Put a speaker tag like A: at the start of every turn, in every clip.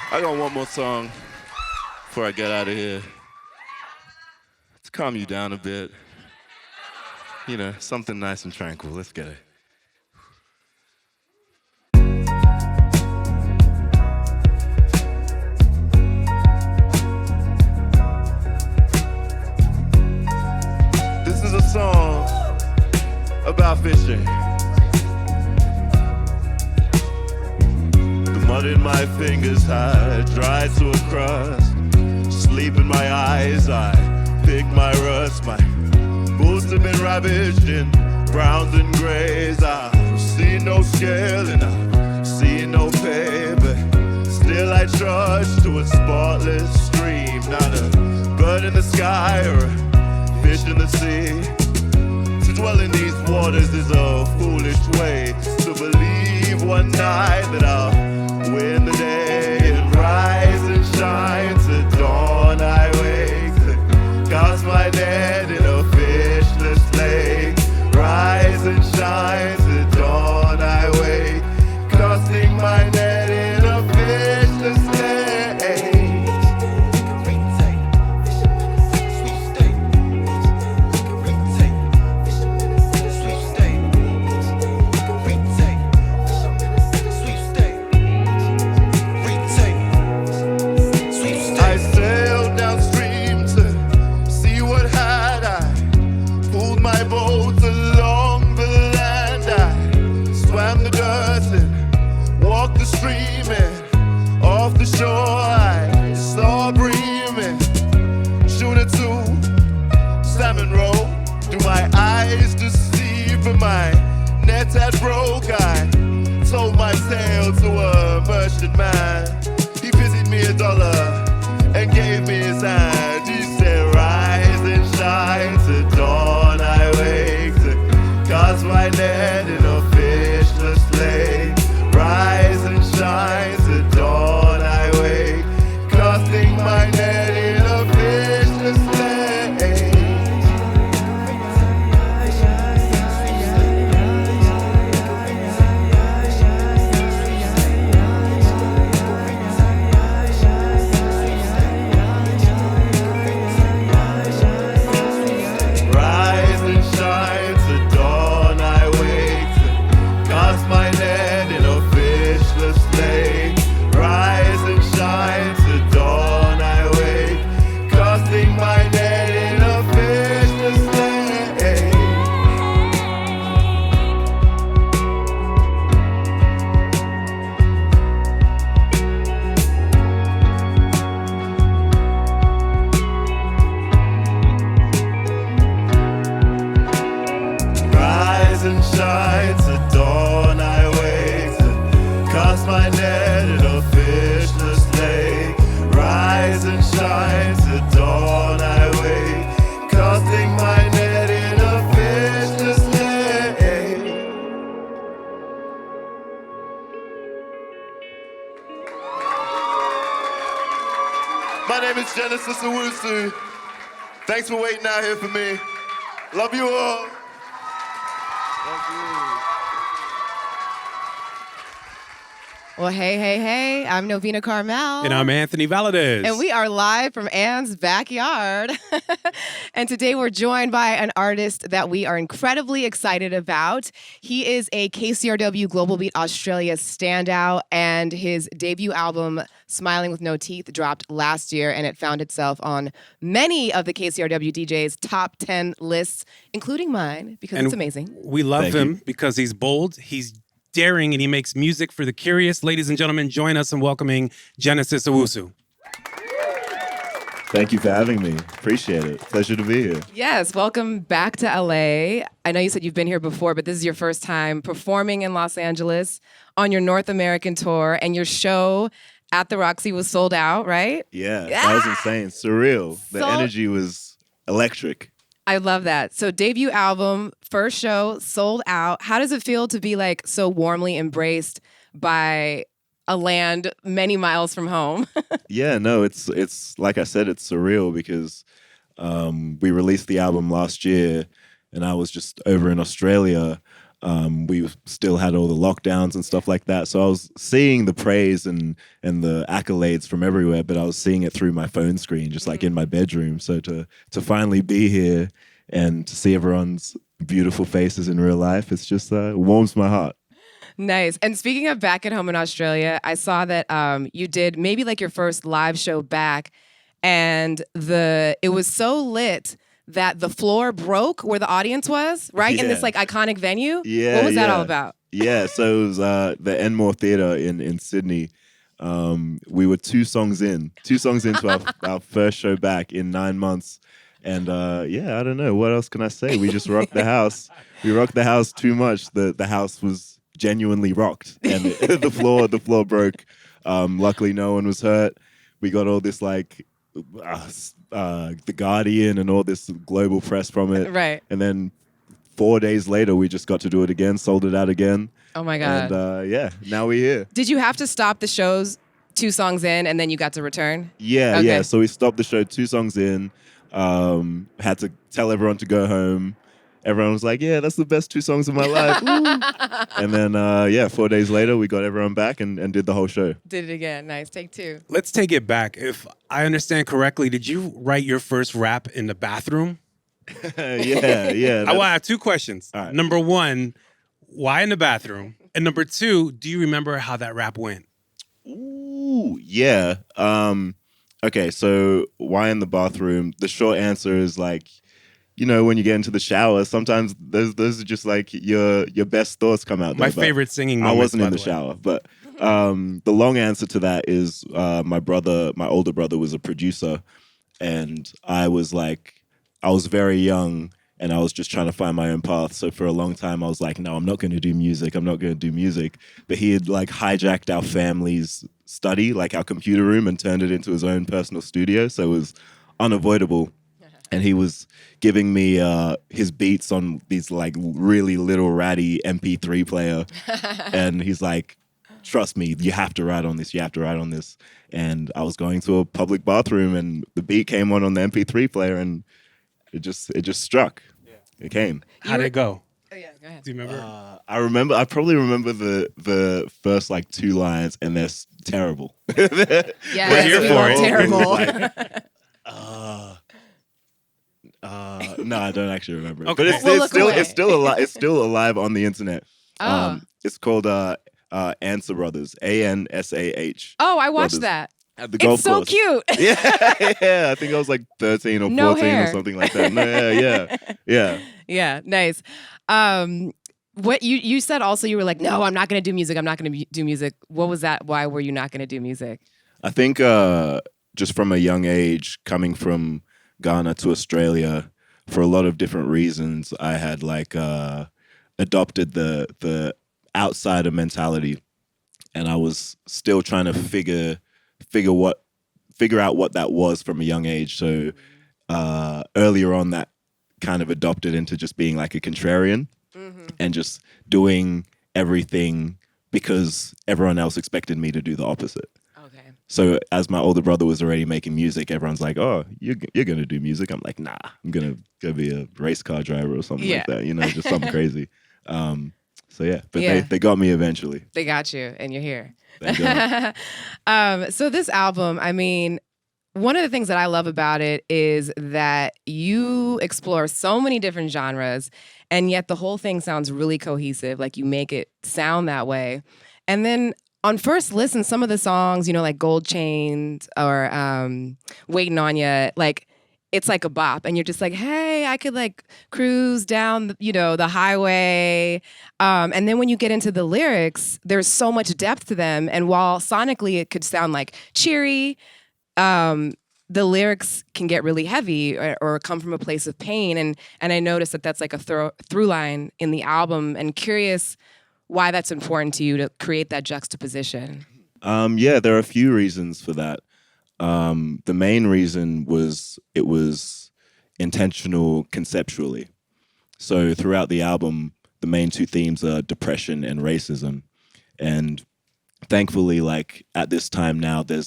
A: I got one more song before I get out of here. To calm you down a bit. You know, something nice and tranquil. Let's get it. This is a song about fishing. The mud in my fingers had dried to a crust. Sleep in my eyes, I pick my rust. My boots have been ravaged in browns and grays. I see no scale and I see no pay, but still I trudge to a spotless stream. Not a bird in the sky or a fish in the sea. To dwell in these waters is a foolish way. To believe one night that I'll win the day and rise and shine to dawn. I wake to cast my net in a fishless lake. Rise and shine to dawn. I wake, casting my net in a fishless lake. My net had broke, I told my tale to a merchant man. He pitied me $1 and gave me his hand. He said, rise and shine to dawn. I wake to cast my net in a fishless lake. Rise and shine to dawn. I wake, casting my net in a fishless lake. My name is Genesis Owusu. Thanks for waiting out here for me. Love you all. Thank you.
B: Well, hey, I'm Novena Carmel.
C: And I'm Anthony Valadez.
B: And we are live from Anne's backyard. And today we're joined by an artist that we are incredibly excited about. He is a KCRW Global Beat Australia standout, and his debut album, Smiling with No Teeth, dropped last year, and it found itself on many of the KCRW DJs' top 10 lists, including mine, because it's amazing.
C: We love him because he's bold, he's daring, and he makes music for the curious. Ladies and gentlemen, join us in welcoming Genesis Owusu.
A: Thank you for having me. Appreciate it. Pleasure to be here.
B: Yes, welcome back to LA. I know you said you've been here before, but this is your first time performing in Los Angeles on your North American tour, and your show at the Roxy was sold out, right?
A: Yeah, that was insane. Surreal. The energy was electric.
B: I love that. So debut album, first show, sold out. How does it feel to be like so warmly embraced by a land many miles from home?
A: Yeah, no, it's like I said, it's surreal because we released the album last year and I was just over in Australia We still had all the lockdowns and stuff like that. So I was seeing the praise and the accolades from everywhere, but I was seeing it through my phone screen, just like in my bedroom. So to finally be here and to see everyone's beautiful faces in real life, it's just warms my heart.
B: Nice. And speaking of back at home in Australia, I saw that you did maybe like your first live show back, and it was so lit that the floor broke where the audience was, right? In this like iconic venue.
A: Yeah.
B: What was that all about?
A: Yeah, so it was the Enmore Theatre in Sydney. We were two songs into our first show back in 9 months. And I don't know, what else can I say? We just rocked the house. We rocked the house too much. The house was genuinely rocked, and the floor broke. Luckily, no one was hurt. We got all this like The Guardian and all this global press from it.
B: Right.
A: And then 4 days later, we just got to do it again, sold it out again.
B: Oh my God.
A: And now we're here.
B: Did you have to stop the shows 2 songs in and then you got to return?
A: Yeah,
B: Okay.
A: yeah. So we stopped the show 2 songs in. Had to tell everyone to go home. Everyone was like, yeah, that's the best 2 songs of my life. And then, 4 days later, we got everyone back and did the whole show.
B: Did it again. Nice. Take 2.
C: Let's take it back. If I understand correctly, did you write your first rap in the bathroom?
A: Yeah.
C: I have 2 questions.
A: All right.
C: Number 1, why in the bathroom? And number 2, do you remember how that rap went?
A: Ooh, yeah. Okay, so why in the bathroom? The short answer is like, when you get into the shower, sometimes those are just like your best thoughts come out.
C: My favorite singing moments.
A: I wasn't in
C: by
A: the shower, but the long answer to that is my older brother was a producer, and I was very young, and I was just trying to find my own path. So for a long time, I was like, no, I'm not going to do music. I'm not going to do music. But he had like hijacked our family's study, like our computer room, and turned it into his own personal studio. So it was unavoidable. And he was giving me his beats on these like really little ratty MP3 player. And he's like, trust me, you have to write on this. You have to write on this. And I was going to a public bathroom and the beat came on the MP3 player and it just struck. Yeah. It came.
C: How did it go?
B: Oh, yeah, go ahead.
C: Do you remember?
A: I probably remember the first like 2 lines and they're terrible.
B: Yeah,
C: We're here for it.
B: Terrible.
A: No, I don't actually remember it.
C: Okay.
A: But it's still alive on the internet.
B: Oh.
A: It's called Answer Brothers, ANSAH.
B: Oh, I watched
A: Brothers.
B: that.
A: At the golf
B: It's so
A: course.
B: cute.
A: Yeah. I think I was like 13 or
B: No
A: 14
B: hair.
A: or something like that. No, yeah.
B: Yeah, nice. What you said also, you were like, no, I'm not going to do music. I'm not going to do music. What was that? Why were you not going to do music?
A: I think just from a young age, coming from Ghana to Australia, for a lot of different reasons, I had like adopted the outsider mentality, and I was still trying to figure out what that was from a young age. So earlier on, that kind of adopted into just being like a contrarian and just doing everything because everyone else expected me to do the opposite.
B: Okay.
A: So as my older brother was already making music, everyone's like, oh, you're going to do music? I'm like, nah, I'm going to go be a race car driver or something like that, just something crazy. But they got me eventually.
B: They got you, and you're here.
A: Thank God.
B: So this album, I mean, one of the things that I love about it is that you explore so many different genres, and yet the whole thing sounds really cohesive. Like you make it sound that way. And then on first listen, some of the songs, like Gold Chains or Waiting on Ya, like it's like a bop. And you're just like, hey, I could like cruise down, the highway. And then when you get into the lyrics, there's so much depth to them. And while sonically it could sound like cheery, the lyrics can get really heavy or come from a place of pain. And I noticed that that's like a through line in the album, and curious why that's important to you to create that juxtaposition.
A: There are a few reasons for that. The main reason was it was intentional conceptually. So throughout the album, the main 2 themes are depression and racism. And thankfully, like at this time now, they're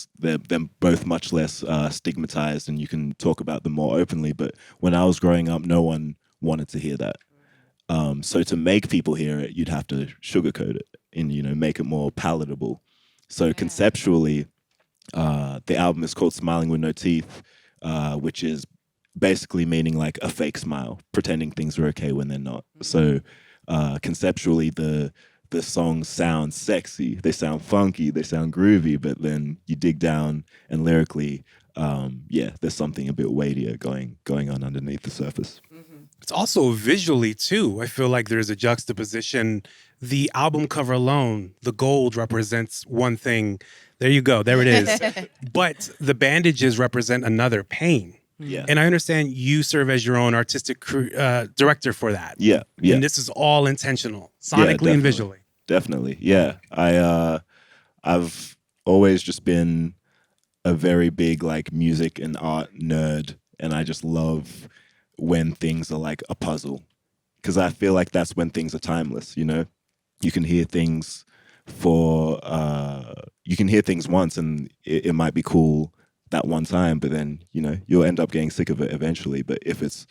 A: both much less stigmatized, and you can talk about them more openly. But when I was growing up, no one wanted to hear that. So to make people hear it, you'd have to sugarcoat it and, you know, make it more palatable. So conceptually, the album is called Smiling with No Teeth, which is basically meaning like a fake smile, pretending things are okay when they're not. So conceptually, the songs sound sexy, they sound funky, they sound groovy, but then you dig down and lyrically, there's something a bit weightier going on underneath the surface.
C: It's also visually too. I feel like there's a juxtaposition. The album cover alone, the gold represents one thing. There you go. There it is. But the bandages represent another, pain.
A: Yeah.
C: And I understand you serve as your own artistic director for that.
A: Yeah.
C: And this is all intentional, sonically and visually.
A: Definitely. Yeah. I've always just been a very big like music and art nerd, and I just love when things are like a puzzle, because I feel like that's when things are timeless. You know, you can hear things once and it might be cool that one time, but then, you know, you'll end up getting sick of it eventually. But if it's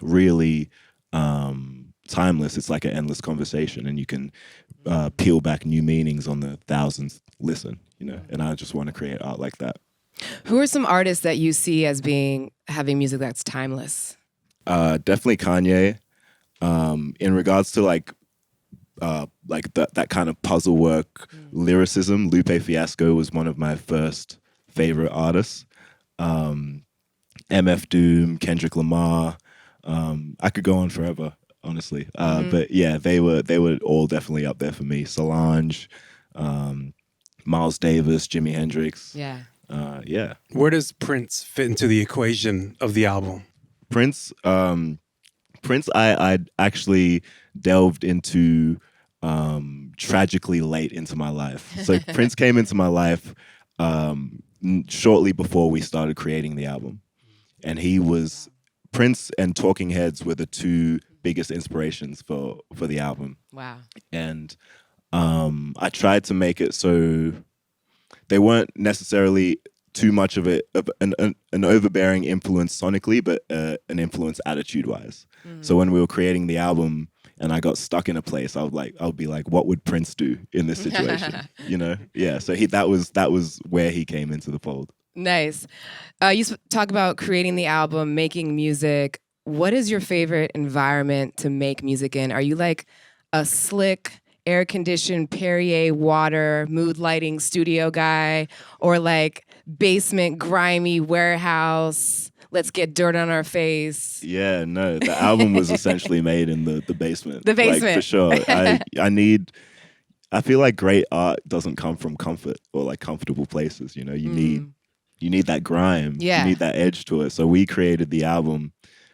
A: really timeless, it's like an endless conversation, and you can peel back new meanings on the thousandth listen, you know, and I just want to create art like that.
B: Who are some artists that you see as having music that's timeless?
A: Definitely Kanye. In regards to like that kind of puzzle work lyricism, Lupe Fiasco was one of my first favorite artists. MF Doom, Kendrick Lamar. I could go on forever, honestly. But yeah, they were all definitely up there for me. Solange, Miles Davis, Jimi Hendrix.
B: Yeah.
A: Yeah.
C: Where does Prince fit into the equation of the album?
A: Prince, I actually delved into tragically late into my life. So Prince came into my life shortly before we started creating the album. And Prince and Talking Heads were the two biggest inspirations for the album.
B: Wow.
A: And I tried to make it so they weren't necessarily too much of an overbearing influence sonically, but an influence attitude-wise. So when we were creating the album and I got stuck in a place, I would be like, what would Prince do in this situation? You know? Yeah. So that was where he came into the fold.
B: Nice. You talk about creating the album, making music. What is your favorite environment to make music in? Are you like a slick, air-conditioned Perrier water, mood lighting studio guy, or like basement, grimy warehouse, let's get dirt on our face?
A: Yeah, no, the album was essentially made in the basement.
B: The basement.
A: Like, for sure. I feel like great art doesn't come from comfort or like comfortable places, you know? You need that grime.
B: Yeah.
A: You need that edge to it. So we created the album.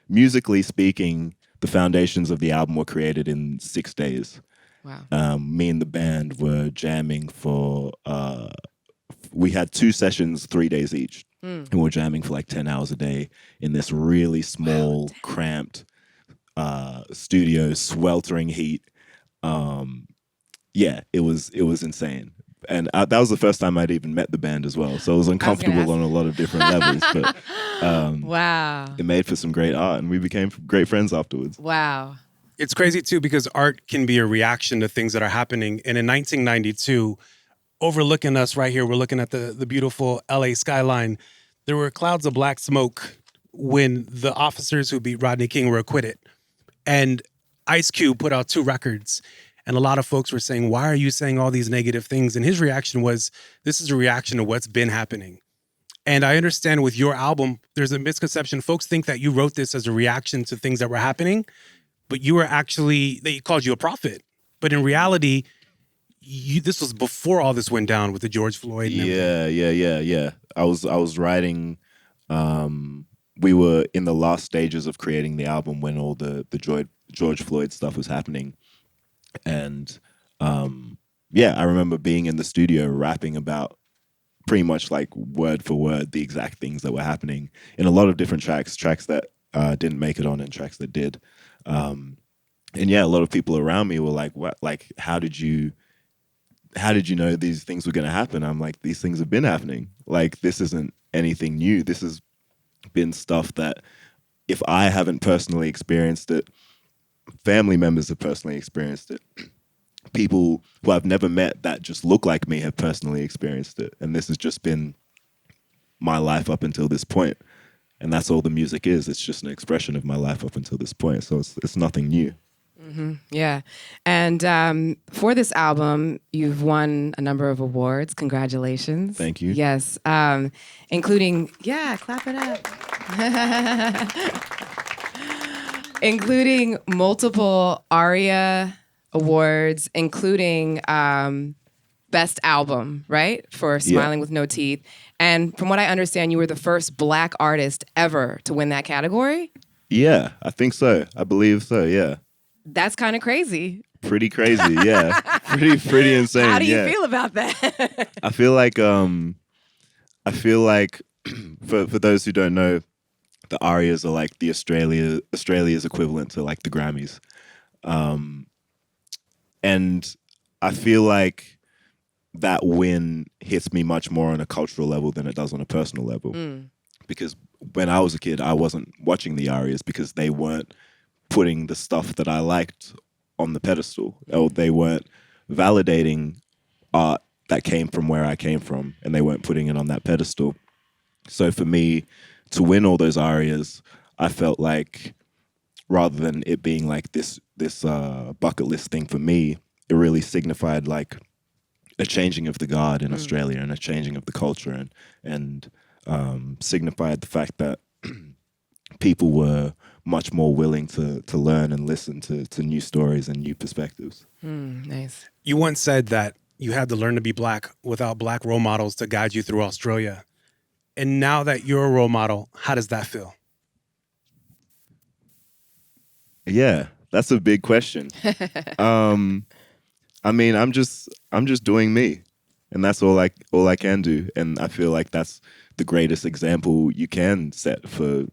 A: Musically speaking, the foundations of the album were created in 6 days.
B: Wow.
A: Me and the band were jamming for we had 2 sessions, 3 days each. And we were jamming for like 10 hours a day in this really small, cramped studio, sweltering heat. Yeah, it was insane. And that was the first time I'd even met the band as well. So it was uncomfortable on a lot of different levels. But
B: wow.
A: It made for some great art, and we became great friends afterwards.
B: Wow.
C: It's crazy too, because art can be a reaction to things that are happening. And in 1992, overlooking us right here, we're looking at the beautiful LA skyline. There were clouds of black smoke when the officers who beat Rodney King were acquitted. And Ice Cube put out 2 records. And a lot of folks were saying, why are you saying all these negative things? And his reaction was, this is a reaction to what's been happening. And I understand with your album, there's a misconception. Folks think that you wrote this as a reaction to things that were happening, but you were actually, they called you a prophet. But in reality, this was before all this went down with the George Floyd.
A: Yeah. I was writing, we were in the last stages of creating the album when all the George Floyd stuff was happening. And I remember being in the studio rapping about pretty much like word for word the exact things that were happening in a lot of different tracks that didn't make it on and tracks that did. And yeah, a lot of people around me were like, "What? Like, how did you know these things were going to happen?" I'm like, "These things have been happening. Like, this isn't anything new. This has been stuff that if I haven't personally experienced it, family members have personally experienced it. People who I've never met that just look like me have personally experienced it. And this has just been my life up until this point. And that's all the music is. It's just an expression of my life up until this point. So it's nothing new.
B: Mm-hmm. Yeah. And for this album, you've won a number of awards. Congratulations.
A: Thank you.
B: Yes. Including, clap it up. Including multiple ARIA awards, including Best Album, right? For Smiling with No Teeth. And from what I understand, you were the first Black artist ever to win that category?
A: Yeah, I think so. I believe so, yeah.
B: That's kind of crazy.
A: Pretty crazy, yeah. pretty insane.
B: How do you feel about that?
A: I feel like for those who don't know, the ARIAs are like the Australia's equivalent to like the Grammys. And I feel like that win hits me much more on a cultural level than it does on a personal level. Because when I was a kid, I wasn't watching the ARIAs because they weren't putting the stuff that I liked on the pedestal, or they weren't validating art that came from where I came from, and they weren't putting it on that pedestal. So for me to win all those ARIAs, I felt like rather than it being like this bucket list thing for me, it really signified like a changing of the guard in Australia and a changing of the culture, and signified the fact that people were much more willing to learn and listen to new stories and new perspectives.
B: Nice.
C: You once said that you had to learn to be Black without Black role models to guide you through Australia. And now that you're a role model, how does that feel?
A: Yeah, that's a big question. I mean, I'm just doing me, and that's all I can do. And I feel like that's the greatest example you can set for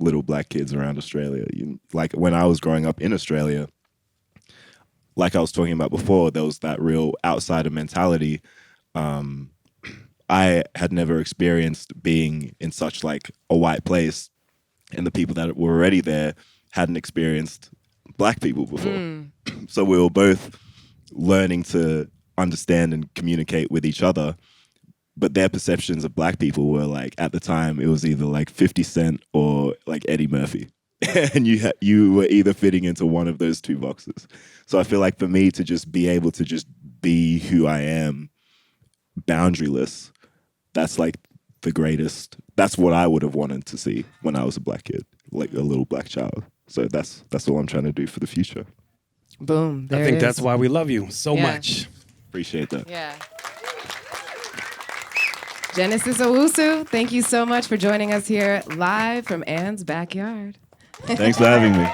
A: little Black kids around Australia. Like when I was growing up in Australia, like I was talking about before, there was that real outsider mentality. I had never experienced being in such like a white place, and the people that were already there hadn't experienced Black people before. So we were both learning to understand and communicate with each other. But their perceptions of Black people were like, at the time, it was either like 50 Cent or like Eddie Murphy. And you were either fitting into one of those two boxes. So I feel like for me to just be able to just be who I am, boundaryless, that's like the greatest. That's what I would have wanted to see when I was a Black kid, like a little Black child. So that's all I'm trying to do for the future.
B: Boom. There
C: I think
B: it
C: that's
B: is.
C: why we love you so much.
A: Appreciate that.
B: Yeah. Genesis Owusu, thank you so much for joining us here live from Anne's backyard.
A: Thanks for having me.